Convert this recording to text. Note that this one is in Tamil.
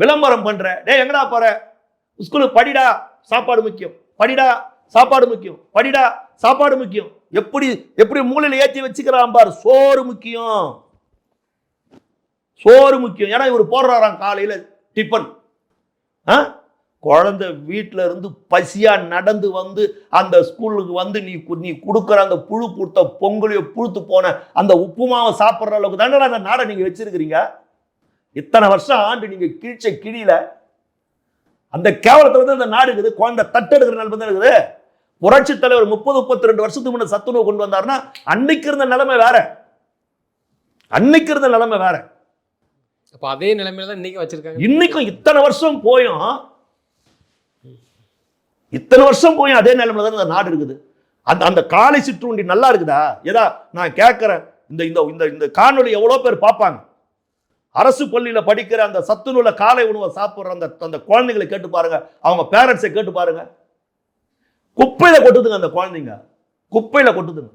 விளம்பரம் பண்ற, டேய் எங்கடா போற, ஸ்கூலுக்கு படிடா சாப்பாடு முக்கியம், படிடா சாப்பாடு முக்கியம், படிடா சாப்பாடு முக்கியம். எப்படி எப்படி மூலையில ஏற்றி வச்சுக்கிறான் பார். சோறு முக்கியம், சோறு முக்கியம். ஏன்னா இவர் போடுறாராம் காலையில டிஃபன். குழந்தை வீட்டில இருந்து பசியா நடந்து வந்து அந்த ஸ்கூலுக்கு வந்து நீ கொடுக்குற அந்த புழு பூத்த பொங்கலையோ புழுத்து போன அந்த உப்புமாவை சாப்பிட்ற அளவுக்கு தானே அந்த நாடை நீங்க வச்சிருக்கிறீங்க. இத்தனை வருஷம் ஆண்டு நீங்க கீழ்ச்ச கிழியில அந்த கேவலத்துல தான் இந்த நாடு இருக்குது. குழந்தை தட்டெடுக்கிற நிலைமை தான் இருக்குது. புரட்சி தலைவர் 30-32 வருஷத்துக்கு முன்ன சத்துணவு கொண்டு வந்தாருன்னா அன்னைக்கு இருந்த நிலைமை வேற, அன்னைக்கு இருந்த நிலைமை வேற. அப்ப அதே நிலைமையில தான் இன்னைக்கு வச்சிருக்காங்க. இன்னைக்கும் இத்தனை வருஷம் போயும் அதே நிலைமையில தான் இந்த நாடு இருக்குது. அந்த காலை சிற்றுண்டி நல்லா இருக்குதா? ஏதா நான் கேட்கிறேன், இந்த காணொலி எவ்வளவு பேர் பார்ப்பாங்க? அரசு பள்ளியில படிக்கிற அந்த சத்துணவுல காலை உணவை சாப்பிடுற அந்த குழந்தைங்களை கேட்டு பாருங்க, அவங்க பேரண்ட்ஸை கேட்டு பாருங்க. குப்பையில கொட்டுதுங்க அந்த குழந்தைங்க, குப்பையில கொட்டுதுங்க.